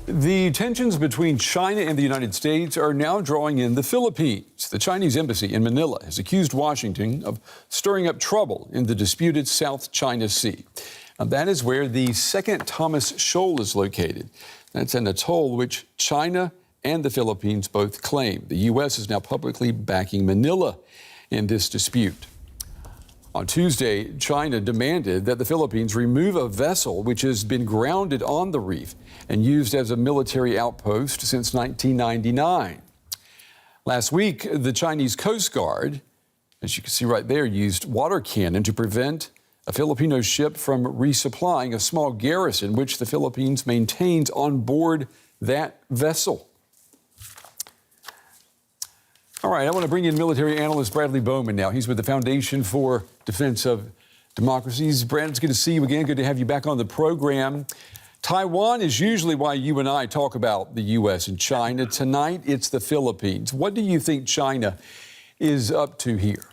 The tensions between China and the United States are now drawing in the Philippines. The Chinese embassy in Manila has accused Washington of stirring up trouble in the disputed South China Sea. Now, that is where the Second Thomas Shoal is located. That's an atoll which China and the Philippines both claim. The U.S. is now publicly backing Manila in this dispute. On Tuesday, China demanded that the Philippines remove a vessel which has been grounded on the reef and used as a military outpost since 1999. Last week, the Chinese Coast Guard, as you can see right there, used water cannon to prevent a Filipino ship from resupplying a small garrison which the Philippines maintains on board that vessel. All right, I want to bring in military analyst Bradley Bowman now. He's with the Foundation for Defense of Democracies. Brad, it's good to see you again. Good to have you back on the program. Taiwan is usually why you and I talk about the U.S. and China. Tonight, it's the Philippines. What do you think China is up to here?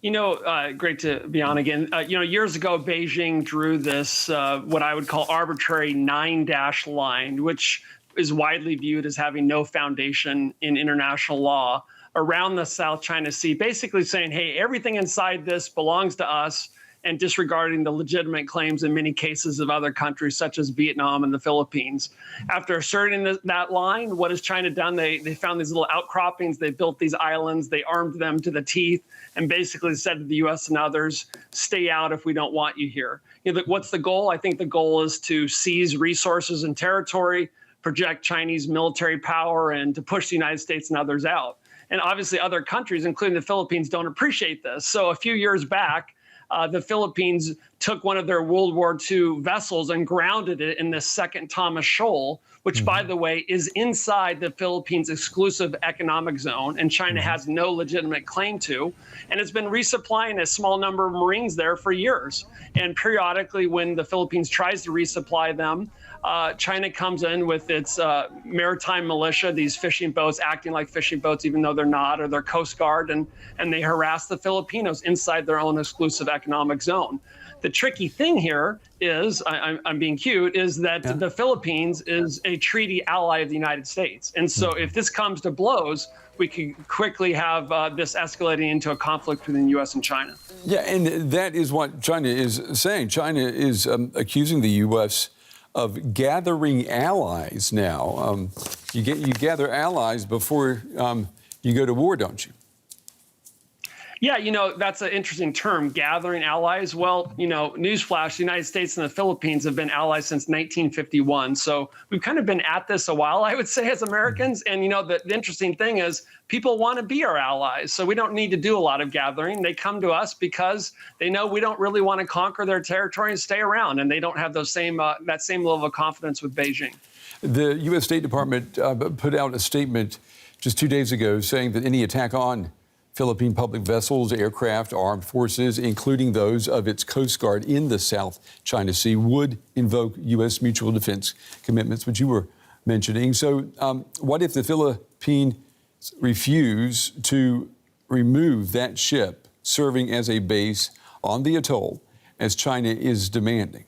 You know, great to be on again. Years ago, Beijing drew this, what I would call arbitrary 9-dash line, which is widely viewed as having no foundation in international law around the South China Sea, basically saying, hey, everything inside this belongs to us, and disregarding the legitimate claims in many cases of other countries such as Vietnam and the Philippines. After asserting that line, what has China done? They found these little outcroppings, they built these islands, they armed them to the teeth, and basically said to the U.S. and others, stay out if we don't want you here. What's the goal? I think the goal is to seize resources and territory, project Chinese military power, and to push the United States and others out. And obviously other countries, including the Philippines, don't appreciate this. So a few years back, the Philippines took one of their World War II vessels and grounded it in the Second Thomas Shoal, which, by the way, is inside the Philippines' exclusive economic zone, and China has no legitimate claim to. And it's been resupplying a small number of Marines there for years. And periodically, when the Philippines tries to resupply them, China comes in with its maritime militia, these fishing boats acting like fishing boats, even though they're not, or their Coast Guard, and they harass the Filipinos inside their own exclusive economic zone. The tricky thing here is, I'm being cute, is that the Philippines is a treaty ally of the United States. And so if this comes to blows, we could quickly have this escalating into a conflict between the U.S. and China. Yeah, and that is what China is saying. China is accusing the U.S. of gathering allies now. You gather allies before you go to war, don't you? Yeah, that's an interesting term, gathering allies. Well, newsflash, the United States and the Philippines have been allies since 1951. So we've kind of been at this a while, I would say, as Americans. And, the interesting thing is people want to be our allies. So we don't need to do a lot of gathering. They come to us because they know we don't really want to conquer their territory and stay around. And they don't have those that same level of confidence with Beijing. The U.S. State Department put out a statement just 2 days ago saying that any attack on Philippine public vessels, aircraft, armed forces, including those of its Coast Guard in the South China Sea, would invoke U.S. mutual defense commitments, which you were mentioning. So what if the Philippines refuse to remove that ship serving as a base on the atoll, as China is demanding?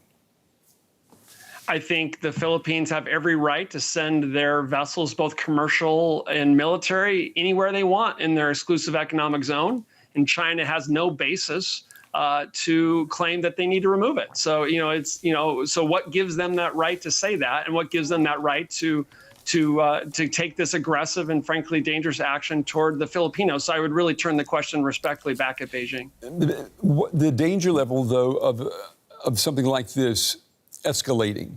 I think the Philippines have every right to send their vessels, both commercial and military, anywhere they want in their exclusive economic zone. And China has no basis to claim that they need to remove it. So, so what gives them that right to say that? And what gives them that right to take this aggressive and frankly dangerous action toward the Filipinos? So I would really turn the question respectfully back at Beijing. The danger level, though, of something like this escalating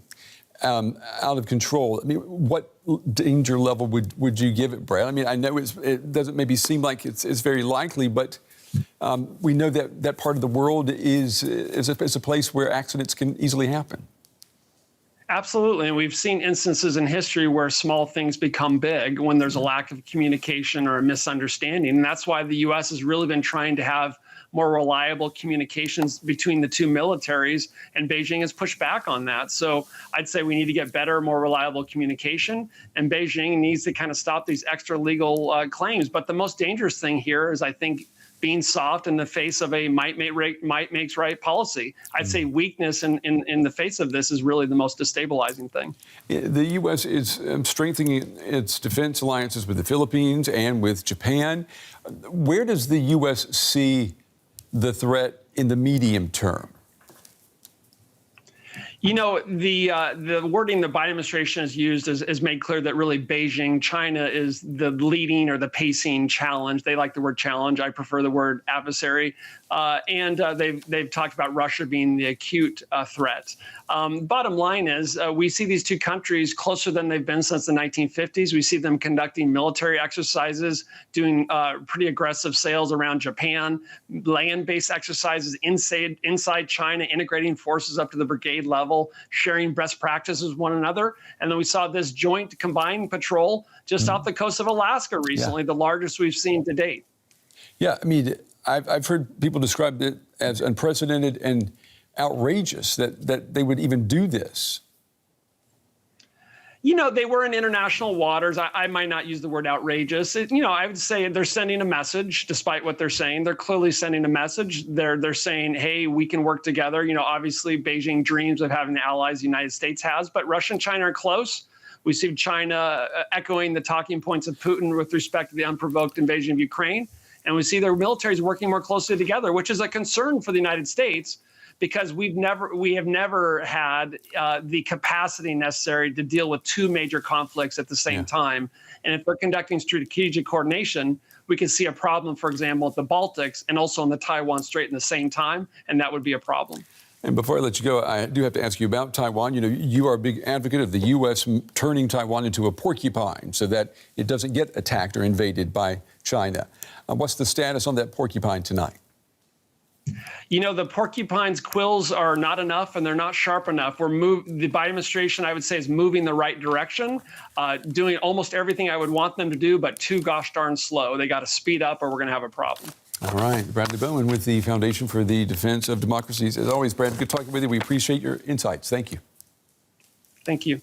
out of control. I mean, what danger level would you give it, Brad? I mean, I know it doesn't maybe seem like it's very likely, but we know that part of the world is a place where accidents can easily happen. Absolutely. And we've seen instances in history where small things become big when there's a lack of communication or a misunderstanding. And that's why the U.S. has really been trying to have more reliable communications between the two militaries, and Beijing has pushed back on that. So I'd say we need to get better, more reliable communication, and Beijing needs to kind of stop these extra legal claims. But the most dangerous thing here is, I think, being soft in the face of a might makes right policy. I'd say weakness in the face of this is really the most destabilizing thing. The U.S. is strengthening its defense alliances with the Philippines and with Japan. Where does the U.S. see the threat in the medium term? You know, the wording the Biden administration has used is made clear that really Beijing, China is the leading or the pacing challenge. They like the word challenge. I prefer the word adversary. And they've talked about Russia being the acute threat. Bottom line is we see these two countries closer than they've been since the 1950s. We see them conducting military exercises, doing pretty aggressive sails around Japan, land-based exercises inside China, integrating forces up to the brigade level, sharing best practices with one another. And then we saw this joint combined patrol just off the coast of Alaska recently, the largest we've seen to date. Yeah, I mean, I've heard people describe it as unprecedented and outrageous that they would even do this. You know, they were in international waters. I might not use the word outrageous. I would say they're sending a message, despite what they're saying. They're clearly sending a message. They're saying, hey, we can work together. Obviously, Beijing dreams of having the allies the United States has, but Russia and China are close. We see China echoing the talking points of Putin with respect to the unprovoked invasion of Ukraine. And we see their militaries working more closely together, which is a concern for the United States, because we have never had the capacity necessary to deal with two major conflicts at the same time. And if they're conducting strategic coordination, we can see a problem, for example, at the Baltics and also in the Taiwan Strait in the same time, and that would be a problem. And before I let you go, I do have to ask you about Taiwan. You are a big advocate of the U.S. turning Taiwan into a porcupine so that it doesn't get attacked or invaded by China. What's the status on that porcupine tonight? The porcupine's quills are not enough and they're not sharp enough. The Biden administration, I would say, is moving the right direction, doing almost everything I would want them to do, but too gosh darn slow. They got to speed up or we're going to have a problem. All right. Bradley Bowman with the Foundation for the Defense of Democracies. As always, Brad, good talking with you. We appreciate your insights. Thank you. Thank you.